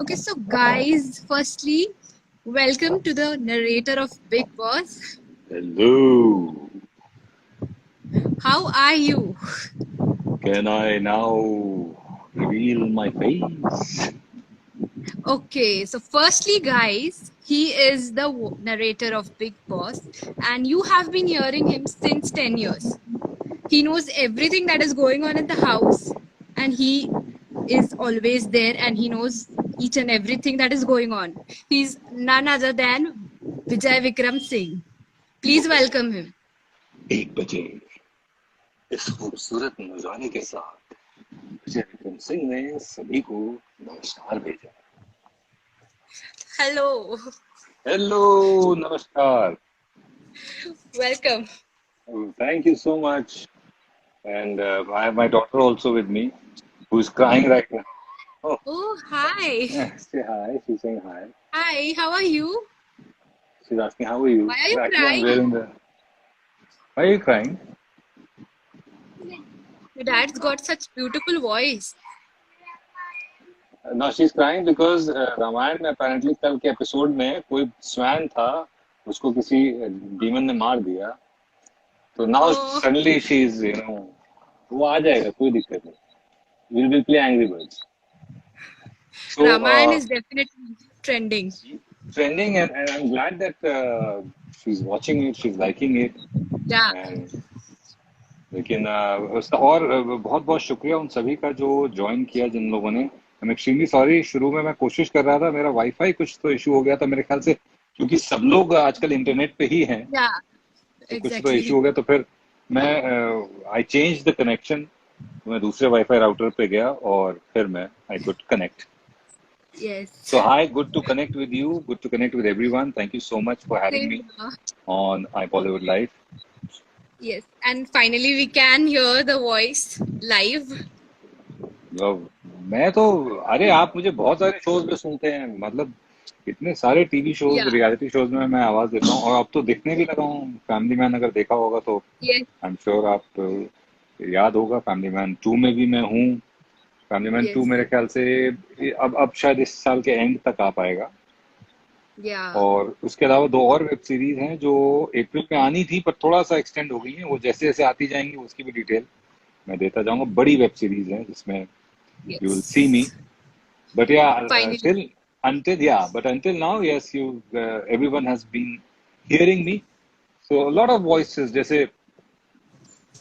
Okay, so guys, firstly, welcome to the narrator of Big Boss. Hello. How are you? Can I now reveal my face? Okay, so firstly, guys, he is the narrator of Big Boss, and you have been hearing him since 10 years. He knows everything that is going on in the house, and he is always there, and he knows each and everything that is going on. He's none other than Vijay Vikram Singh. Please welcome him. 1 बजे इस खूबसूरत नौजवानी के साथ विजय विक्रम सिंह ने सभी को नमस्कार भेजा। Hello. हेलो, नमस्कार। Welcome. Thank you so much. And I have my daughter also with me, who is crying right now. Oh, hi. Say hi. She's saying hi. Hi, how are you? She's asking, how are you? Why are you Actually, I'm crying? wearing the. Why are you crying? Your dad's got such beautiful voice. No, she's crying because Ramayan में apparently कल के episode में कोई swan था, उसको किसी demon ने मार दिया, तो now Oh, suddenly she's वो आ जाएगा, कोई दिक्कत नहीं, we'll play Angry Birds. So Ramayana is definitely trending. trending, and I'm glad that she's watching it, she's liking it, Yeah, and लेकिन उसका और बहुत बहुत शुक्रिया उन सभी का जो ज्वाइन किया, जिन लोगों ने। आई एम एक्सट्रीमली सॉरी, शुरू में मैं कोशिश कर रहा था, मेरा वाईफाई कुछ तो इशू हो गया था मेरे ख्याल से, क्योंकि सब लोग आजकल इंटरनेट पे ही हैं, yeah, तो कुछ तो इशू exactly. हो गया, तो फिर मैं आई चेंज द कनेक्शन, मैं दूसरे वाईफाई राउटर पे गया और फिर मैं I could connect. Yes. So hi, good to connect with you, good to connect with everyone. Thank you so much for having Same me here. on iBollywood Live. Yes, and finally we can hear the voice live. मैं तो, अरे आप मुझे बहुत सारे shows में सुनते हैं, मतलब इतने सारे TV shows, Yeah, reality shows में मैं आवाज देता हूँ, और अब तो दिखने भी लगा हूँ। फैमिली मैन अगर देखा होगा तो yes, आई एम श्योर आप याद होगा, फैमिली मैन 2 में भी मैं हूँ। फैमिली मैन 2 yes, मेरे ख्याल से अब शायद इस साल के एंड तक आ पाएगा। yeah, और उसके अलावा 2 और वेब सीरीज हैं जो अप्रैल में आनी थी, पर थोड़ा सा एक्सटेंड हो गई हैं। वो जैसे जैसे आती जाएंगी उसकी भी डिटेल मैं देता जाऊंगा। बड़ी वेब सीरीज है जिसमें you will see me. yes. But yeah, Finally. until now, yes, everyone has been hearing me. So a lot of voices, जैसे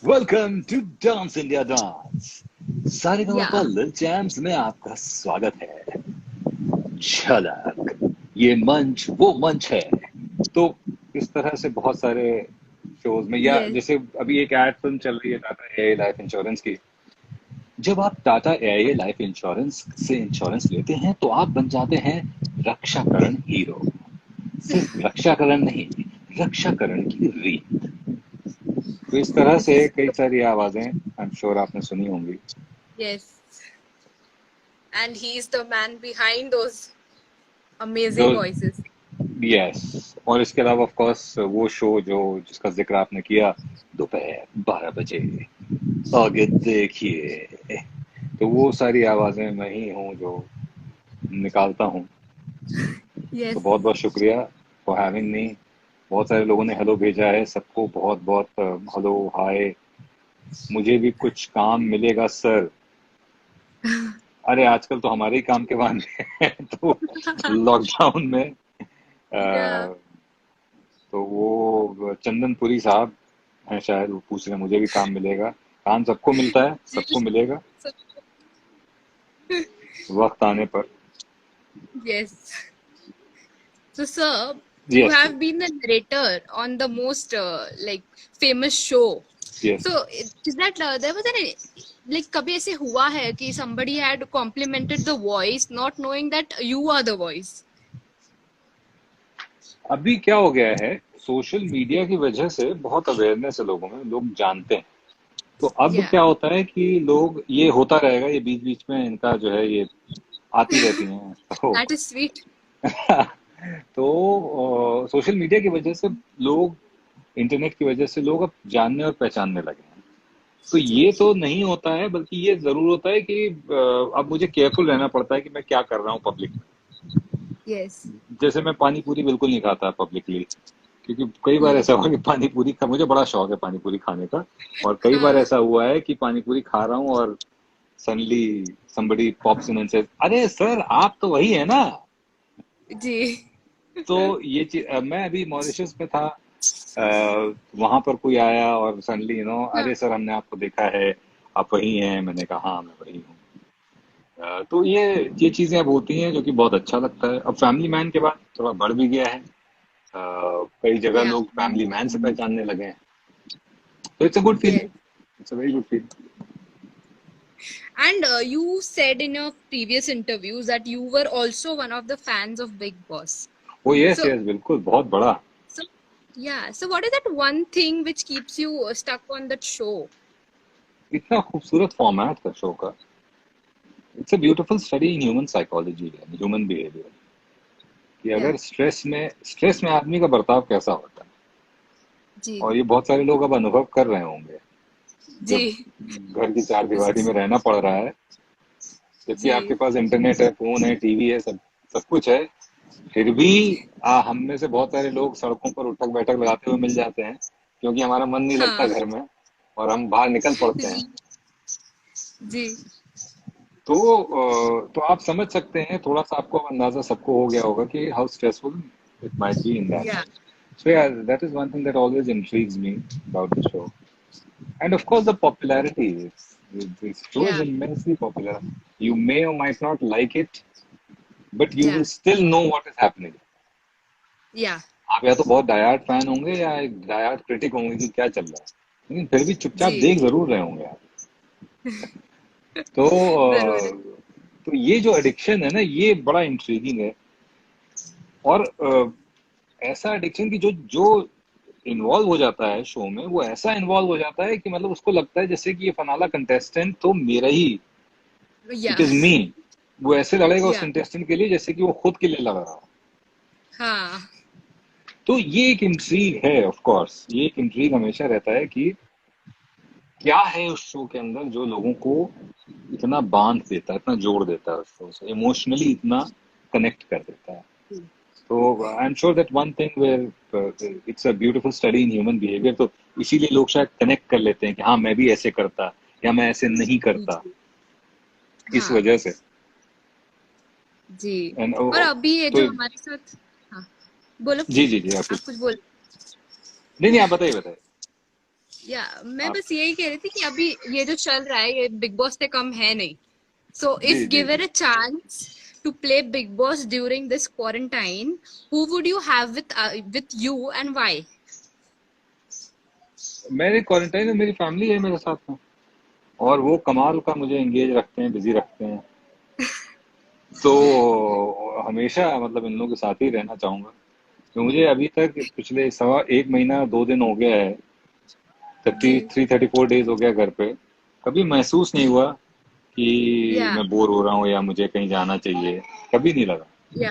Welcome to Dance India Dance. Sa Re Ga Ma Pa Yeah, Little Champs में आपका स्वागत है। झलक, ये मंच वो मंच है। तो इस तरह से बहुत सारे शोज में, या yes, जैसे अभी एक एड फिल्म चल रही है टाटा एआई लाइफ इंश्योरेंस की। जब आप टाटा एआई लाइफ इंश्योरेंस से इंश्योरेंस लेते हैं तो आप बन जाते हैं रक्षाकरण हीरो। सिर्फ रक्षाकरण नहीं, रक्षाकरण की रीत। तो इस तरह से कई सारी आवाजें आई एम श्योर आपने सुनी होंगी। yes. And he's the man behind those amazing दो, voices. यस, और इसके अलावा ऑफ कोर्स वो शो जो जिसका जिक्र आपने किया, दोपहर 12 बजे आगे देखिए, तो वो सारी आवाजें मैं ही हूँ जो निकालता हूँ। Yes. तो बहुत बहुत शुक्रिया फॉर हैविंग मी। बहुत सारे लोगों ने हेलो भेजा है, सबको बहुत बहुत हेलो हाय। मुझे भी कुछ काम मिलेगा सर। अरे आजकल तो हमारे ही काम के बहाने हैं तो लॉकडाउन में Yeah. तो वो चंदनपुरी साहब हैं शायद, वो पूछ रहे हैं मुझे भी काम मिलेगा। काम सबको मिलता है, सबको मिलेगा So, वक्त आने पर। yes. So, sir, you yes have been the narrator on the most like famous show. Yes. So, is that there was an like कभी ऐसे हुआ है कि somebody had complimented the voice, not knowing that you are the voice? अभी क्या हो गया है, सोशल मीडिया की वजह से बहुत अवेयरनेस है लोगों में, लोग जानते हैं। तो अब Yeah, क्या होता है कि लोग, ये होता रहेगा, ये बीच बीच में इनका जो है ये आती रहती हैं तो that is sweet. तो सोशल मीडिया की वजह से लोग, इंटरनेट की वजह से लोग अब जानने और पहचानने लगे हैं। तो ये तो नहीं होता है, बल्कि ये जरूर होता है कि अब मुझे केयरफुल रहना पड़ता है कि मैं क्या कर रहा हूँ पब्लिक में। Yes. जैसे मैं पानी पूरी बिल्कुल नहीं खाता पब्लिकली, क्योंकि कई बार ऐसा हुआ कि पानी पूरी खा, मुझे बड़ा शौक है पानी पूरी खाने का, और कई बार हाँ ऐसा हुआ है कि पानी पूरी खा रहा हूँ और suddenly somebody pops in and says, अरे सर आप तो वही है ना। जी। तो ये चीज, मैं अभी मॉरिशस में था, वहां पर कोई आया और सडनली हाँ अरे सर हमने आपको देखा है, आप वही हैं। मैंने कहा हाँ मैं वही हूँ। तो ये चीजें अब होती हैं जो कि बहुत अच्छा लगता है। अब फैमिली मैन के बाद थोड़ा बढ़ भी गया है, कई जगह या लोग फैमिली मैन से पहचानने लगे हैं, तो it's a good feeling, yes. It's a very good feeling. And you said in your previous interviews that you were also one of the fans of Big Boss. O yes So, yes, बिल्कुल, बहुत बड़ा। so yeah. So, what is that one thing which keeps you stuck on that show? इतना खूबसूरत format था show का। It's a beautiful study in human psychology and human behaviour, कि Yeah. अगर stress में आदमी का बर्ताव कैसा होता है। जी और ये बहुत सारे लोग अब अनुभव कर रहे होंगे, जी जब घर की चार दीवारी में रहना पड़ रहा है, जबकि आपके जी। पास इंटरनेट है, फोन है, टीवी है, सब सब कुछ है, फिर भी हम में से बहुत सारे लोग सड़कों पर उठक बैठक लगाते हुए मिल जाते हैं, क्योंकि हमारा मन नहीं लगता हाँ घर में और हम बाहर निकल पड़ते हैं। जी जी। तो आप समझ सकते हैं, थोड़ा सा आपको अंदाजा सबको हो गया होगा कि how stressful it might be in that Yeah. House. So yeah, that is one thing that always intrigues me about the show. And of course, the popularity. The show is Yeah. immensely popular. You may or might not like it, but you Yeah. will still know what is happening. Yeah. आप या तो बहुत die-hard fan होंगे या एक die-hard critic होंगे कि क्या चल रहा है, लेकिन फिर भी चुपचाप जी देख जरूर रहे होंगे आप। तो जरूर। तो ये जो एडिक्शन है ना, ये बड़ा इंट्रीगिंग है। और ऐसा एडिक्शन कि जो जो इन्वॉल्व हो जाता है शो में, वो ऐसा इन्वॉल्व हो जाता है कि मतलब उसको लगता है जैसे कि ये फनाला कंटेस्टेंट तो मेरा ही, इट या इज मी। वो ऐसे लड़ेगा उस या कंटेस्टेंट के लिए जैसे कि वो खुद के लिए लड़ रहा हो। हाँ तो ये एक इंट्रीग है, ऑफ कोर्स ये एक इंट्रीग हमेशा रहता है कि क्या है उस शो के अंदर जो लोगों को इतना बांध देता है, इतना जोड़ देता है, उस शो से इमोशनली इतना कनेक्ट कर देता है। तो I am sure that one thing where it's a beautiful study in human behaviour, तो इसीलिए लोग शायद कनेक्ट कर लेते हैं कि हाँ मैं भी ऐसे करता या मैं ऐसे नहीं जी करता, जी। इस हाँ वजह से। जी। एंड और अभी ये तो जो हमारे साथ, हाँ बोलो, जी जी जी, आप आप कुछ, कुछ बोल। नहीं नहीं, आप बताइए बताइए। या मैं आप, बस यही कह रही थी कि अभी ये जो चल रहा है ये बिग बॉस से कम है नहीं। So, if जी जी given जी, a chance to play Big Boss during this quarantine, who would you have with you and why? मेरी क्वारंटाइन में मेरी फैमिली है मेरे साथ में, और वो कमाल का मुझे एंगेज रखते हैं, बिजी रखते हैं। तो हमेशा मतलब इन लोगों के साथ ही रहना चाहूंगा। तो मुझे अभी तक पिछले सवा एक महीना 2 दिन हो गया है, जी 34 डेज हो गया घर पे, कभी महसूस नहीं हुआ कि या मैं बोर हो रहा हूँ या मुझे कहीं जाना चाहिए, कभी नहीं लगा। या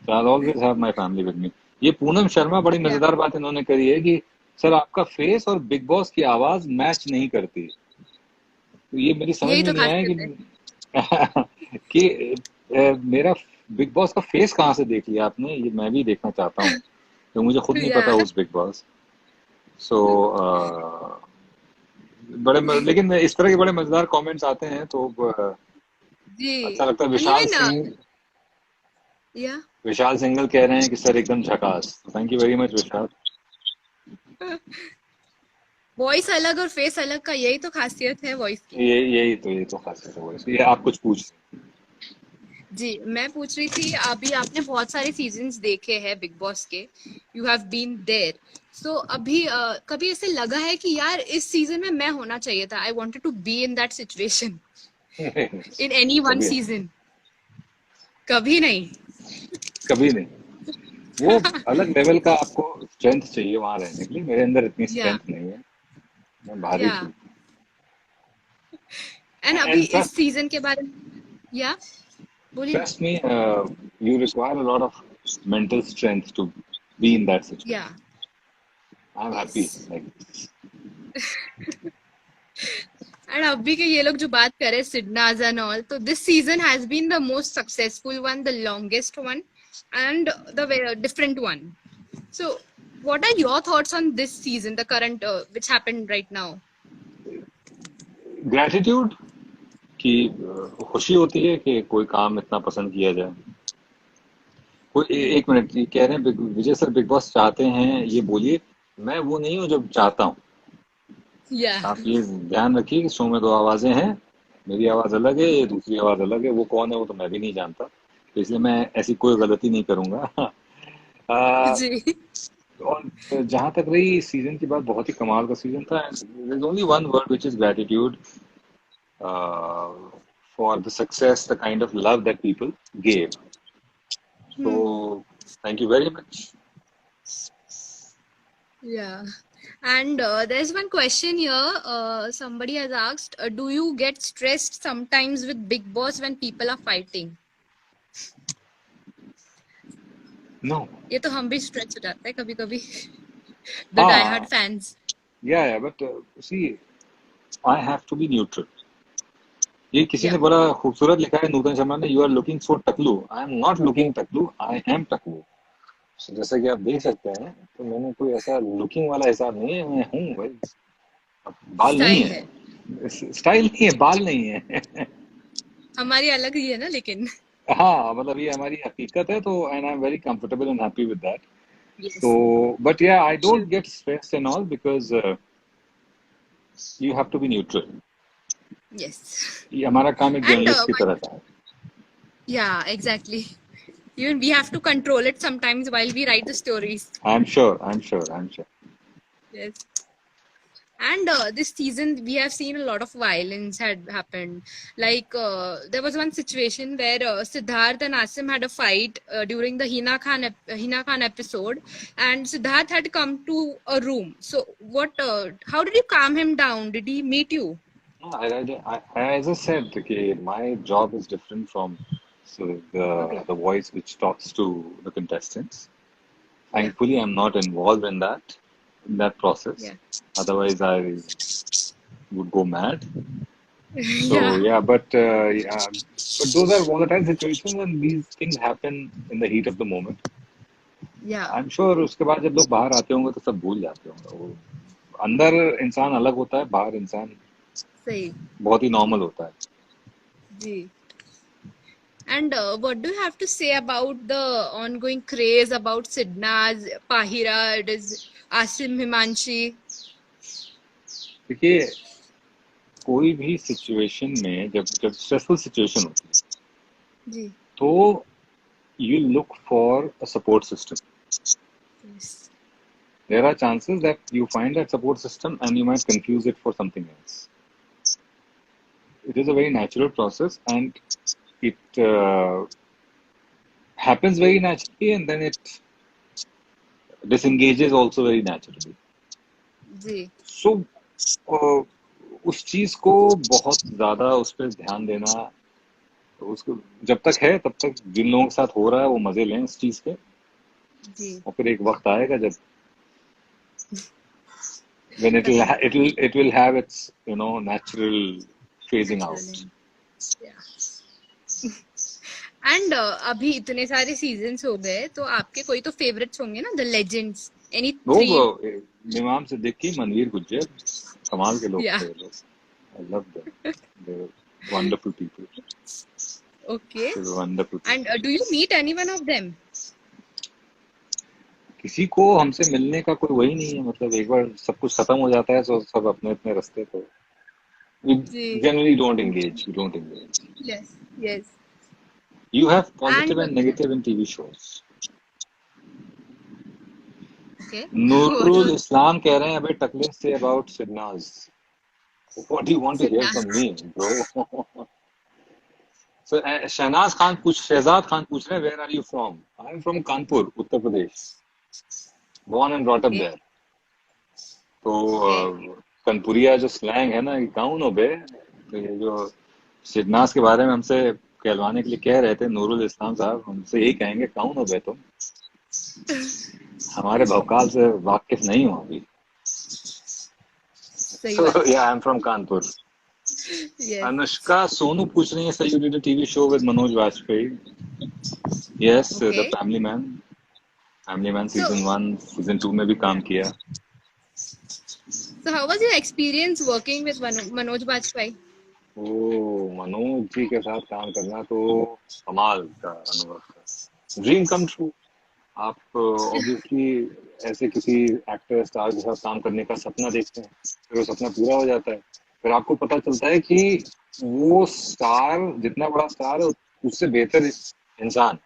So I'll always have my family with me. ये पूनम शर्मा बड़ी या मजेदार बात इन्होंने करी है कि सर आपका फेस और बिग बॉस की आवाज मैच नहीं करती। तो ये मेरी समझ यही में तो नहीं आया खासियत है। कि मेरा बिग बॉस का फेस कहाँ से देख लिया आपने, ये मैं भी देखना चाहता हूँ, तो मुझे खुद नहीं या पता उस बिग बॉस। सो लेकिन इस तरह के बड़े मजेदार कमेंट्स आते हैं तो जी। अच्छा लगता है। एंड इवन या विशाल सिंगल कह रहे हैं कि सर एकदम झकास। Thank you very much Vishal. Voice अलग और फेस अलग का यही तो खासियत है वॉइस की। ये तो खासियत है वो। ये आप कुछ पूछ, जी मैं पूछ रही थी, अभी आपने बहुत सारे सीजन्स देखे हैं बिग बॉस के, यू हैव बीन देयर। सो अभी कभी ऐसे लगा है कि यार इस सीजन में मैं होना चाहिए था, I wanted to be in that situation in any one कभी सीजन? कभी नहीं। कभी नहीं। वो अलग लेवल का आपको स्ट्रेंथ चाहिए वहां रहने के लिए, मेरे अंदर इतनी या स्ट्रेंथ नहीं है, मैं भारी या हूँ। एंड अभी एंड इस सीजन के बारे में, या बोलिए ना। trust me, you require a lot of mental strength to be in that या situation. I'm yes. happy like this. And अभी के ये लोग जो बात करें सिडनाज एंड ऑल, तो this season has been the most successful one, the longest one. and the different one. So what are your thoughts on this season, the current which happened right now? Gratitude कि खुशी होती है कि कोई काम इतना पसंद किया जाए। कोई एक मिनट, ये कह रहे हैं विजय सर बिग बॉस चाहते हैं, ये बोलिए। मैं वो नहीं हूँ जो चाहता हूँ। Yeah. आप ये ध्यान रखिए कि शो में दो आवाजें हैं, मेरी आवाज अलग है, ये दूसरी आवाज अलग है। वो कौन है वो तो मैं भी नहीं जानता, तो इसलिए मैं ऐसी कोई गलती नहीं करूंगा। आ, जी. और जहां तक रही सीजन की बात, बहुत ही कमाल का सीजन था। Only one word which is gratitude for the success, the kind of love that people gave. So thank you very much. Yeah. And there's one question here. Somebody has asked, do you get stressed sometimes with Big Boss when people are fighting? No. ये तो हम भी stretch हो जाते हैं कभी कभी. The हाँ, diehard fans. या but see, I have to be neutral. ये किसी ने Yeah. बड़ा खूबसूरत लिखा है, नूतन शर्मा ने, यू आर लुकिंग फॉर टकलू। आई एम नॉट लुकिंग टकलू, आई एम टकलू। जैसा कि आप देख सकते हैं, तो मैंने कोई ऐसा लुकिंग वाला हिसाब नहीं है, मैं हूँ भाई। अब बाल नहीं स्टाइल है. है, स्टाइल नहीं है, बाल नहीं है। हमारी अलग ही है ना लेकिन. हाँ, मतलब ये हमारी हकीकत है, तो and I am very comfortable and happy with that. तो Yes. बट या I don't Should. Get stressed and all, because you have to be neutral. Yes. ये हमारा काम एक And जर्नलिस्ट की तरह का है। yeah, exactly. Even we have to control it sometimes while we write the stories. I am sure, I am sure, I am sure. Yes. And this season, we have seen a lot of violence had happened. Like there was one situation where Siddharth and Asim had a fight during the Hina Khan episode, and Siddharth had come to a room. So, what? How did you calm him down? Did he meet you? No, as I said, okay, my job is different from Okay. the voice which talks to the contestants. Yeah. Thankfully, I'm not involved in that process. Yeah. Otherwise, I would go mad. So Yeah. yeah, but those are volatile situations, and these things happen in the heat of the moment. Yeah. I'm sure उसके बाद जब लोग बाहर आते होंगे तो सब भूल जाते होंगे। वो अंदर इंसान अलग होता है, बाहर इंसान Say. बहुत ही नॉर्मल होता है। Ji. And what do you have to say about the ongoing craze about Sidnaz, Pahira, it is Asim, Himanshi? देखिए, कोई भी सिचुएशन में जब जब स्ट्रेसफुल सिचुएशन होती है, Ji. तो you look for a support system. Yes. There are chances that you find that support system and you might confuse it for something else. It is a very natural process, and it happens very naturally, and then it disengages also very naturally. Ji. So उस चीज को बहुत ज्यादा उस पर ध्यान देना, उसको जब तक है तब तक जिन लोगों के साथ हो रहा है वो मजे लें इस चीज के, Ji. और फिर एक वक्त आएगा जब when it will have its natural phasing out. Yeah. And अभी इतने सारे seasons हो गए, तो आपके कोई तो favorites होंगे ना, the legends, any वो 3? इमाम सिद्दीकी, मनवीर गुज्जर, कमाल के लोग Yeah. थे ये लोग। I love them. They were wonderful people. Okay. They were wonderful people. And do you meet any one of them? किसी को हमसे मिलने का कोई वही नहीं है, मतलब एक बार सब कुछ खत्म हो जाता है तो सब अपने अपने रास्ते पे। We ji. generally don't engage. We don't engage. Yes. Yes. You have positive And and negative in TV shows. okay. Nurul इस्लाम कह रहे हैं, अबे टकले से about Sidnaz. What do you want to hear Sidnaz. from me, bro? So Shehnaaz Khan Shahzad Khan पूछ रहे हैं, where are you from? I am from Kanpur, Uttar Pradesh. Born and brought up Okay. there. तो कानपुरिया जो स्लैंग है ना, ये कौन हो बे? तो ये जो सिडनास के बारे में हमसे कहलवाने के लिए कह रहे थे नूरुल इस्लाम साहब, हमसे यही कहेंगे, कौन हो बे तुम? हमारे भौकाल से वाकिफ नहीं हो अभी। सही बात है। Yeah, I'm from Kanpur. Yes. Anushka Sonu पूछ रही है, sir you did a TV show with Manoj Vajpayee. Yes, the Okay. Family man So, season 1 season 2 में भी काम किया। so how was your experience working with Manoj Bajpayee? ओ, मनोज जी के साथ काम करना तो कमाल का अनुभव था, ड्रीम कम ट्रू। आप ऑब्वियसली ऐसे किसी एक्टर स्टार के साथ काम करने का सपना देखते हैं, फिर वो सपना पूरा हो जाता है, फिर आपको पता चलता है कि वो स्टार जितना बड़ा स्टार है उससे बेहतर इंसान,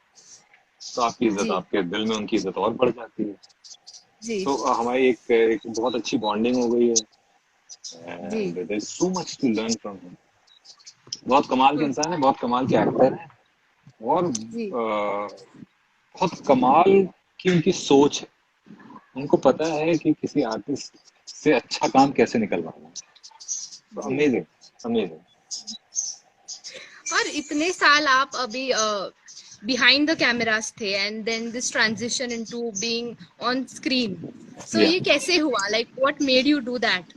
तो आपकी इज्जत, जी आपके दिल में उनकी इज्जत और बढ़ जाती है। जी तो हमारी एक बहुत अच्छी बॉन्डिंग हो गई है जी। And there is so much to learn from him. बहुत कमाल के इंसान है, बहुत कमाल के एक्टर है, और जी बहुत कमाल की उनकी सोच है। उनको पता है कि किसी आर्टिस्ट से अच्छा काम कैसे निकलवाना है। जी। Amazing, amazing. और इतने साल आप अभी बिहाइंड द कैमरास थे and then this transition into being on screen, so yeah ये कैसे हुआ, like what made you do that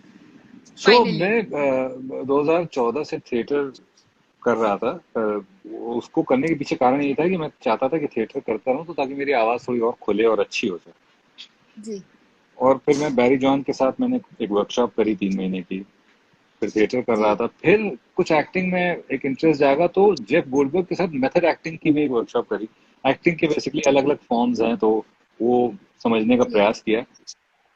so finally? मैं 2014 से थिएटर कर रहा था। उसको करने के पीछे कारण ये था कि मैं चाहता था कि थिएटर करता रहूं, तो ताकि मेरी आवाज थोड़ी और खुले और अच्छी हो जाए। जी और फिर मैं बैरी जॉन के साथ मैंने एक वर्कशॉप करी 3 महीने की, फिर थिएटर कर जी रहा था, फिर कुछ एक्टिंग में एक इंटरेस्ट जागा तो जेफ गोल्डबर्ग के साथ मेथड एक्टिंग की भी एक वर्कशॉप करी। एक्टिंग के बेसिकली अलग अलग फॉर्म्स हैं, तो वो समझने का जी प्रयास किया।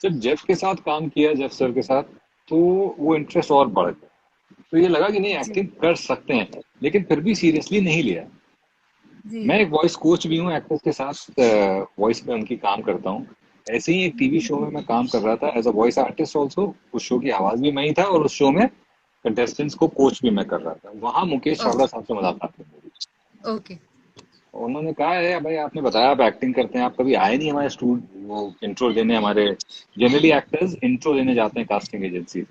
जब जेफ के साथ काम किया, जेफ सर के साथ, तो वो इंटरेस्ट और बढ़ गया। तो ये लगा कि नहीं, जी एक्टिंग कर सकते हैं, लेकिन फिर भी सीरियसली नहीं लिया। जी मैं एक वॉइस कोच भी हूँ, एक्टर्स के साथ वॉइस पे उनकी काम करता हूँ। ऐसे ही एक टीवी शो में मैं काम कर रहा था as a voice artist also. उस शो की आवाज भी मैं ही था, और उस शो में कंटेस्टेंट्स को कोच भी मैं कर रहा था। वहां मुकेश चावड़ा ओके साहब से मुलाकात हुई मेरी। ओके उन्होंने कहा है, भाई आपने बताया आप एक्टिंग करते हैं, आप कभी आए नहीं हमारे स्टूडियो वो इंट्रो देने। हमारे जनरली एक्टर्स इंट्रो देने जाते हैं कास्टिंग एजेंसी,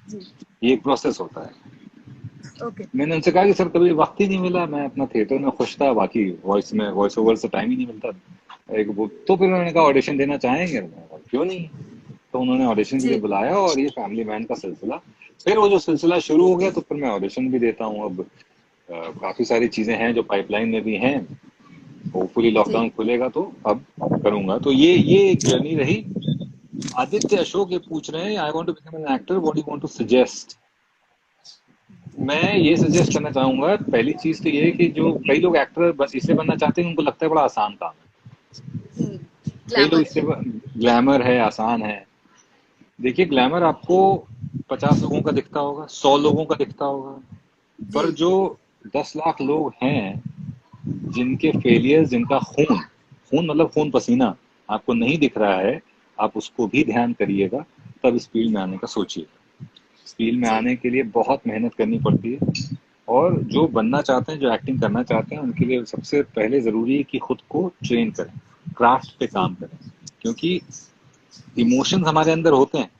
जी ये एक प्रोसेस होता है। ओके मैंने उनसे कहा कि सर कभी वक्त ही नहीं मिला, मैं अपना थिएटर में खुश था, बाकी वॉइस ओवर से टाइम ही नहीं मिलता। एक वो तो फिर उन्होंने कहा ऑडिशन देना चाहेंगे, मैंने कहा, क्यों नहीं। तो उन्होंने ऑडिशन के लिए जी बुलाया, और ये फैमिली मैन का सिलसिला, फिर वो जो सिलसिला शुरू हो गया, तो फिर मैं ऑडिशन भी देता हूँ अब। काफी सारी चीजें हैं जो पाइपलाइन में भी हैं। होपफुली जी लॉकडाउन खुलेगा तो अब करूंगा। तो ये एक जर्नी रही। आदित्य अशोक ये पूछ रहे हैं, I want to become an actor, what do you want to suggest. मैं ये सजेस्ट करना चाहूंगा, पहली चीज तो ये है कि जो कई लोग एक्टर बस इसलिए बनना चाहते हैं, उनको लगता है बड़ा आसान काम है। कई लोग ग्लैमर। इससे ग्लैमर है, आसान है। देखिए, ग्लैमर आपको 50 लोगों का दिखता होगा, 100 लोगों का दिखता होगा, जी पर जो 10 लाख लोग हैं जिनके फेलियर, जिनका खून खून मतलब खून पसीना आपको नहीं दिख रहा है, आप उसको भी ध्यान करिएगा, तब इस फील्ड में आने का सोचिए। इस फील्ड में जी आने के लिए बहुत मेहनत करनी पड़ती है। और जो बनना चाहते हैं, जो एक्टिंग करना चाहते हैं, उनके लिए सबसे पहले जरूरी है कि खुद को ट्रेन करें, क्राफ्ट पे जी काम करें। क्योंकि इमोशंस हमारे अंदर होते हैं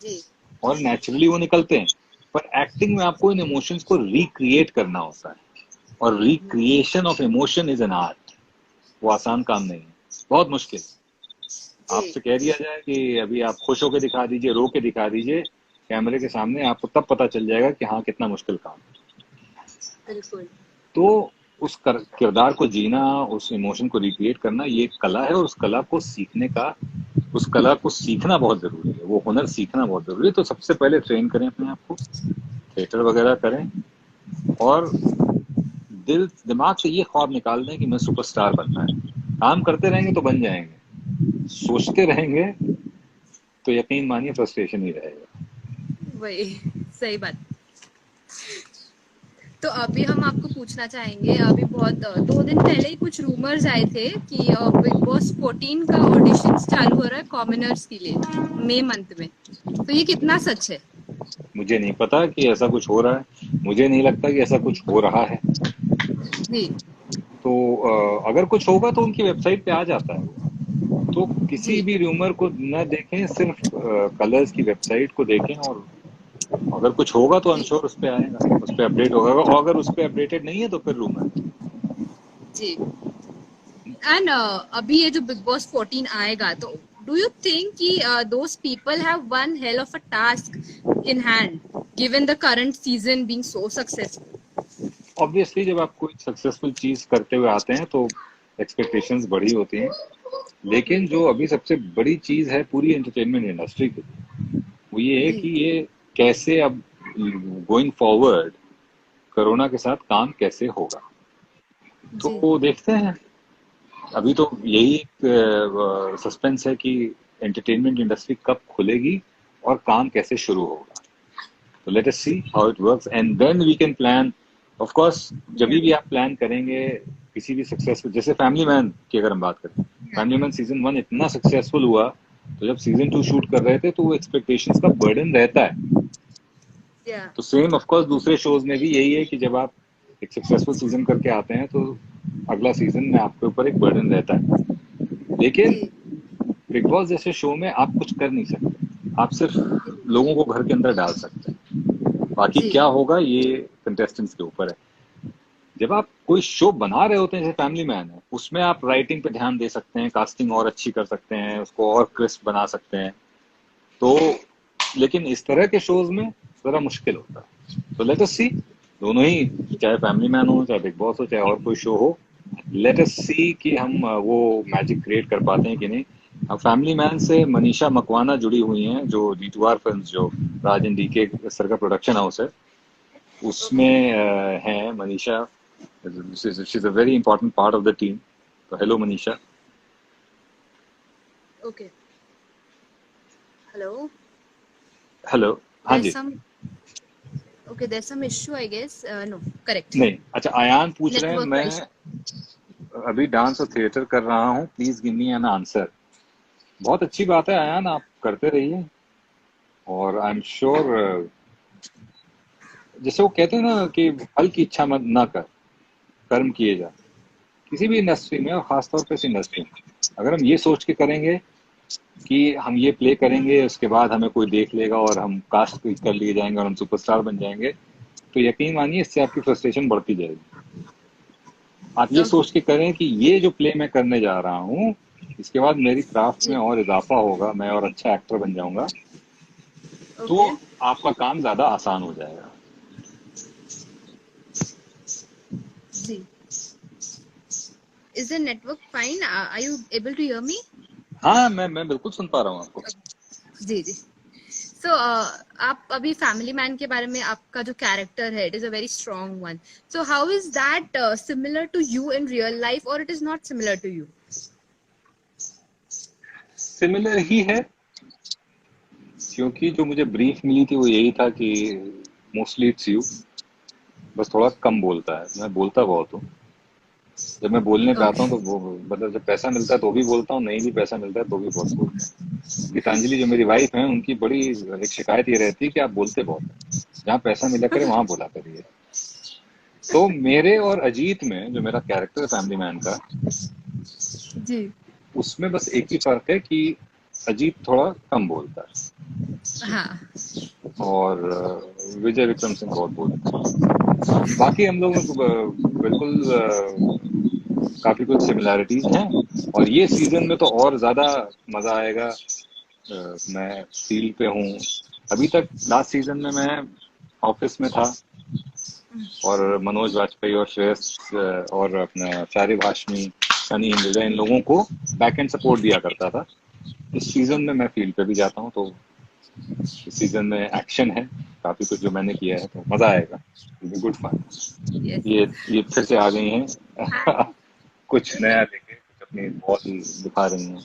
जी और नेचुरली वो निकलते हैं, पर एक्टिंग में आपको इन इमोशंस को रिक्रिएट करना होता है, और recreation of emotion is an art. वो आसान काम नहीं है, बहुत मुश्किल। जी आपसे कह दिया जाए कि अभी आप खुश होकर दिखा दीजिए, रो के दिखा दीजिए कैमरे के सामने, आपको तब पता चल जाएगा कि हाँ, कितना मुश्किल काम है। बिल्कुल। तो उस किरदार को जीना, उस इमोशन को रिक्रिएट करना, ये एक कला है, और उस कला को सीखने का, उस कला को सीखना बहुत जरूरी है, वो हुनर सीखना बहुत जरूरी है। तो सबसे पहले ट्रेन करें अपने आप को, थिएटर वगैरह करें, और दिल दिमाग से ये ख्वाब निकाल दें कि मैं सुपरस्टार बनना है। काम करते रहेंगे तो बन जाएंगे, सोचते रहेंगे तो यकीन मानिए फ्रस्ट्रेशन ही रहेगा। वही सही बात। तो अभी हम आपको पूछना चाहेंगे, अभी बहुत 2 दिन पहले ही कुछ रूमर्स आए थे कि बिग बॉस 14 का ऑडिशन चालू हो रहा है कॉमनर्स के लिए मई मंथ में, तो ये कितना सच है? मुझे नहीं पता कि ऐसा कुछ हो रहा है, मुझे नहीं लगता कि ऐसा कुछ हो रहा है। जी तो अगर कुछ होगा तो उनकी वेबसाइट पे आ जाता है। तो किसी जी भी रूमर को न देखें, सिर्फ कलर्स की वेबसाइट को देखें, और अगर कुछ होगा तो आई एम जी श्योर उस पर आएगा, उस पर अपडेट होगा, और अगर उस पर अपडेटेड नहीं है तो फिर रूमर। जी। एंड अभी ये जो बिग बॉस 14 आएगा, तो डू यू थिंक कि those people have one hell of a task in hand given the current season being so successful? Obviously जब आप कोई सक्सेसफुल चीज करते हुए आते हैं तो एक्सपेक्टेशंस बड़ी होती हैं, लेकिन जो अभी सबसे बड़ी चीज है पूरी एंटरटेनमेंट इंडस्ट्री की, वो ये है जी कि ये कैसे अब गोइंग फॉरवर्ड कोरोना के साथ काम कैसे होगा। जी तो देखते हैं, अभी तो यही एक सस्पेंस है कि एंटरटेनमेंट इंडस्ट्री कब खुलेगी और काम कैसे शुरू होगा। तो let us see how it works and then we can plan. Of course जब या भी आप प्लान करेंगे किसी भी सक्सेसफुल, जैसे फैमिली मैन की अगर हम बात करें, या फैमिली मैन सीजन 1 इतना सक्सेसफुल हुआ, तो जब सीजन 2 शूट कर रहे थे तो वो एक्सपेक्टेशंस का बर्डन रहता है। या तो सेम ऑफ कोर्स दूसरे शोज में भी यही है कि जब आप एक सक्सेसफुल सीजन करके आते हैं तो अगला सीजन में आपके ऊपर एक बर्डन रहता है। लेकिन जी बिग बॉस जैसे शो में आप कुछ कर नहीं सकते, आप सिर्फ लोगों को घर के अंदर डाल सकते हैं, बाकी जी क्या होगा ये कंटेस्टेंट्स के ऊपर है। जब आप कोई शो बना रहे होते हैं जैसे फैमिली मैन है, उसमें आप राइटिंग पे ध्यान दे सकते हैं, कास्टिंग और अच्छी कर सकते हैं, उसको और क्रिस्प बना सकते हैं। तो लेकिन इस तरह के शोज में जरा मुश्किल होता है। तो लेट अस सी, दोनों ही, चाहे फैमिली मैन हो, चाहे बिग बॉस हो, चाहे और कोई शो हो, लेट अस सी कि हम वो मैजिक क्रिएट कर पाते हैं कि नहीं। अब फैमिली मैन से मनीषा मकवाना जुड़ी हुई हैं, जो D2R फिल्म्स, जो राजन DK सर का प्रोडक्शन हाउस है, ओके उसमें हैं Manisha. She is a very important part of the team. तो hello Manisha. Okay hello hello. हाँ there's ji. some okay there's some issue I guess no correct नहीं, अच्छा, आयान पूछ रहे हैं network मैं issue अभी डांस और थिएटर कर रहा हूँ, please give me an answer. बहुत अच्छी बात है आयान, आप करते रहिए। और आई एम श्योर, जैसे वो कहते हैं ना कि फल की इच्छा मत ना कर, कर्म किए जा। किसी भी इंडस्ट्री में और खासतौर पर इस इंडस्ट्री में अगर हम ये सोच के करेंगे कि हम ये प्ले करेंगे उसके बाद हमें कोई देख लेगा और हम कास्ट कर लिए जाएंगे और हम सुपरस्टार बन जाएंगे, तो यकीन मानिए इससे आपकी फ्रस्ट्रेशन बढ़ती जाएगी। आप ये okay सोच के करें कि ये जो प्ले मैं करने जा रहा हूँ, इसके बाद मेरी क्राफ्ट में जी और इजाफा होगा, मैं और अच्छा एक्टर बन जाऊंगा, तो okay आपका काम ज्यादा आसान हो जाएगा। जी is the network fine are you able to hear me हाँ, मैं बिल्कुल सुन पा रहा हूँ आपको। जी जी so आप अभी फैमिली मैन के बारे में आपका जो कैरेक्टर है it is a very strong one so how is that similar to you in real life or it is not similar to you similar ही है, क्योंकि जो मुझे ब्रीफ मिली थी वो यही था कि मोस्टली इट्स यू, बस थोड़ा कम बोलता है। मैं बोलता बहुत हूँ, जब मैं बोलने पे आता हूँ okay तो वो, मतलब जब पैसा मिलता है तो भी बोलता हूँ, नहीं भी पैसा मिलता है तो भी बहुत बोलता हूँ। गीतांजलि जो मेरी वाइफ है, उनकी बड़ी एक शिकायत ये रहती है कि आप बोलते बहुत हैं, जहाँ पैसा मिला करे वहां बोला करिए। तो मेरे और अजीत में जो मेरा कैरेक्टर है फैमिली मैन का, जी उसमें बस एक ही फर्क है कि अजीत थोड़ा कम बोलता हाँ है और विजय विक्रम सिंह बहुत बोलता है। बाकी हम लोग बिल्कुल काफी कुछ सिमिलैरिटीज हैं, और ये सीजन में तो और ज्यादा मजा आएगा। मैं फील्ड पे हूँ। अभी तक लास्ट सीजन में मैं ऑफिस में था और मनोज वाजपेयी और श्रेयस और अपना शारिब हाशमी, सनी इंद्रजा, इन लोगों को बैक एंड सपोर्ट दिया करता था। इस सीजन में okay मैं फील्ड पे भी जाता हूँ, तो इस सीजन में एक्शन है काफी कुछ जो मैंने किया है, तो मजा आएगा, गुड फन। yes ये फिर से आ गई हैं hi कुछ नया लेके, कुछ अपनी बॉल दिखा रही हैं।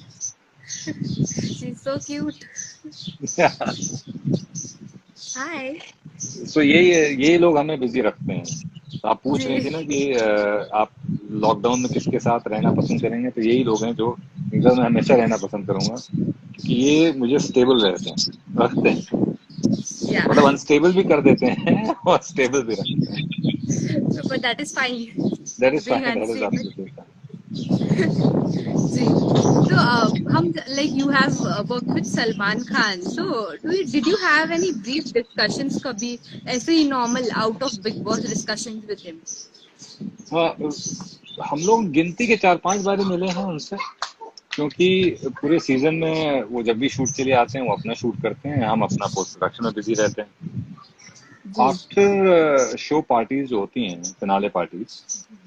she's so cute hi सो यही लोग हमें बिजी रखते हैं। तो आप पूछ रही जी थी ना कि आप लॉकडाउन में किसके साथ रहना पसंद करेंगे, तो यही लोग हैं जो घर में हमेशा रहना पसंद करूंगा, क्योंकि ये मुझे स्टेबल रखते हैं, yeah मतलब अनस्टेबल भी कर देते हैं और स्टेबल भी रखते हैं। but that is fine that is being fine, that is unstable absolutely fine. जी तो हम like you have worked with Salman Khan so did you have any brief discussions कभी ऐसे ही normal out of Big Boss discussions with him हम लोग गिनती के 4-5 बार ही मिले हैं उनसे, क्योंकि पूरे सीजन में वो जब भी शूट के लिए आते हैं वो अपना शूट करते हैं, हम अपना पोस्ट प्रोडक्शन में बिजी रहते हैं। जी आफ्टर शो पार्टीज जो होती हैं, फिनाले पार्टीज,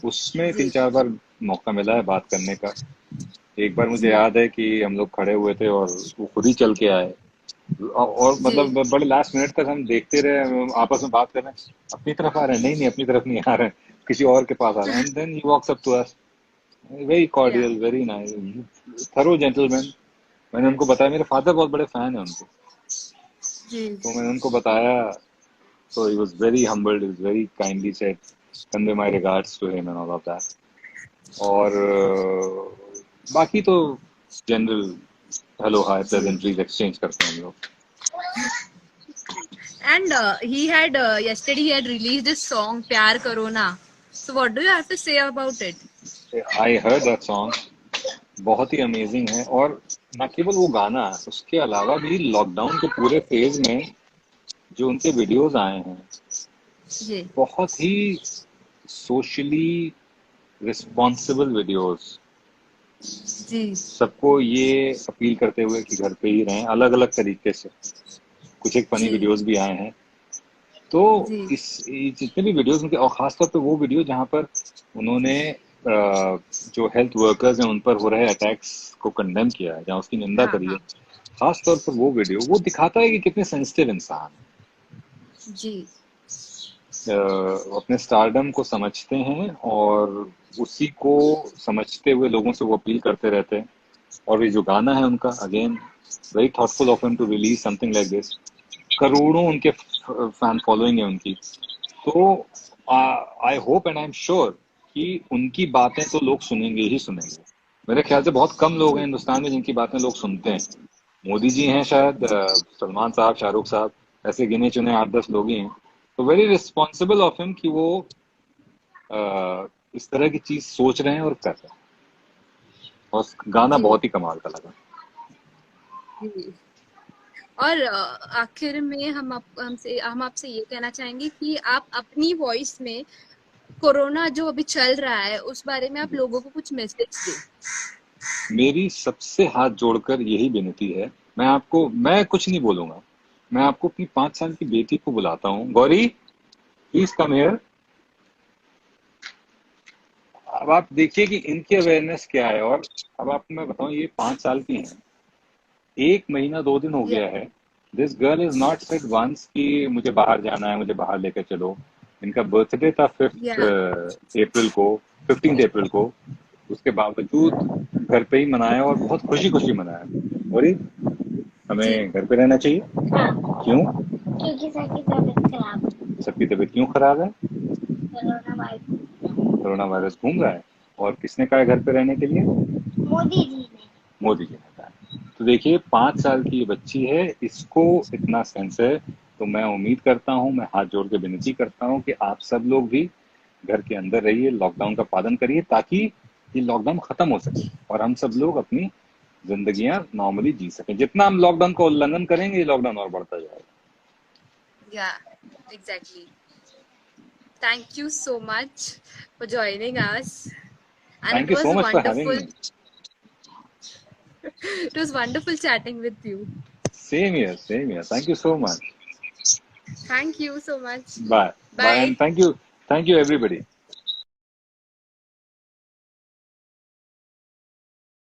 उसमें जी 3-4 बार मौका मिला है बात करने का। एक बार मुझे जी याद है कि हम लोग खड़े हुए थे और वो खुद ही चल के आए, और जी मतलब बड़े लास्ट मिनट तक हम देखते रहे, हम आपस में बात कर रहे हैं, अपनी तरफ आ रहे हैं, नहीं नहीं अपनी तरफ नहीं आ रहे हैं, किसी और के पास आ रहे हैं, and then he walks up to us, very yeah cordial, very nice, thorough gentleman. मैंने उनको बताया, मेरे फादर बहुत बड़े फैन है उनके, जी तो मैंने उनको बताया, so he was very humbled, he was very kindly said convey my regards to him and all of that। और बाकी तो जनरल हेलो हाय जी प्लेजेंटरीज एक्सचेंज करते हैं हम लोग। and yesterday he had released his song प्यार करो ना, so what do you have to say about it? I heard that song, बहुत ही अमेजिंग है। और न केवल वो गाना, उसके अलावा भी लॉकडाउन के पूरे फेज में जो उनके वीडियोस आए हैं, जी बहुत ही सोशली रिस्पॉन्सिबल वीडियोस, जी सबको ये अपील करते हुए कि घर पे ही रहें, अलग अलग तरीके से। कुछ एक फनी जी वीडियोस भी आए हैं। तो जी ये जितने भी वीडियोस उनके, और खासतौर पे वो वीडियो जहाँ पर उन्होंने जो हेल्थ वर्कर्स हैं उन पर हो रहे अटैक्स को कंडेम किया है, जहाँ उसकी निंदा हाँ करी है, हाँ खास तौर पर वो वीडियो, वो दिखाता है कि कितने सेंसिटिव इंसान जी अपने स्टारडम को समझते हैं, और उसी को समझते हुए लोगों से वो अपील करते रहते हैं। और ये जो गाना है उनका, again very thoughtful of him to release something like this. करोड़ों उनके फैन फॉलोइंग है उनकी। तो I hope and I am sure कि उनकी बातें तो लोग सुनेंगे ही सुनेंगे। मेरे ख्याल से बहुत कम लोग हैं जी हिंदुस्तान में जिनकी बातें लोग सुनते हैं। मोदी जी हैं शायद, सलमान साहब, शाहरुख साहब, ऐसे गिने चुने 8-10 लोग ही हैं। तो वेरी रिस्पॉन्सिबल ऑफ हिम कि वो इस तरह की चीज सोच रहे हैं और कर रहे हैं। और गाना जी बहुत ही कमाल का लगा। जी और आखिर में हम आपसे ये कहना चाहेंगे कि आप अपनी वॉइस में कोरोना जो अभी चल रहा है उस बारे में आप लोगों को कुछ मैसेज दें। मेरी सबसे हाथ जोड़कर यही विनती है, मैं कुछ नहीं बोलूंगा, मैं आपको अपनी 5 साल की बेटी को बुलाता हूँ। Gauri, please come here. अब आप देखिए कि इनकी अवेयरनेस क्या है। और अब आपको मैं बताऊं, ये 5 साल की हैं, 1 महीना 2 दिन हो या गया है। This girl is not said once कि मुझे बाहर जाना है, मुझे बाहर लेकर चलो। इनका बर्थडे था या 5 अप्रैल को, 15 अप्रैल को। उसके बावजूद घर पे ही मनाया, और बहुत खुशी खुशी मनाया। और जी हमें घर पे रहना चाहिए। हाँ, क्यों? क्योंकि सबकी तबीयत खराब है। सबकी तबीयत क्यों खराब है? कोरोना वायरस, कोरोना वायरस घूम रहा है। और किसने कहा है घर पे रहने के लिए? मोदी जी ने। मोदी जी ने कहा। तो देखिए, 5 साल की ये बच्ची है, इसको इतना सेंस है। तो मैं उम्मीद करता हूं, मैं हाथ जोड़ के विनती करता हूं कि आप सब लोग भी घर के अंदर रहिए, लॉकडाउन का पालन करिए, ताकि ये लॉकडाउन खत्म हो सके और हम सब लोग अपनी जिंदगियां नॉर्मली जी सकें। जितना हम लॉकडाउन का उल्लंघन करेंगे, ये लॉकडाउन और बढ़ता जाएगा। या exactly. Thank you so much for joining us, and thank you so much for having me. it was wonderful chatting with you. Same here, same here, thank you so much. Thank you so much. Bye bye, Bye. And thank you everybody.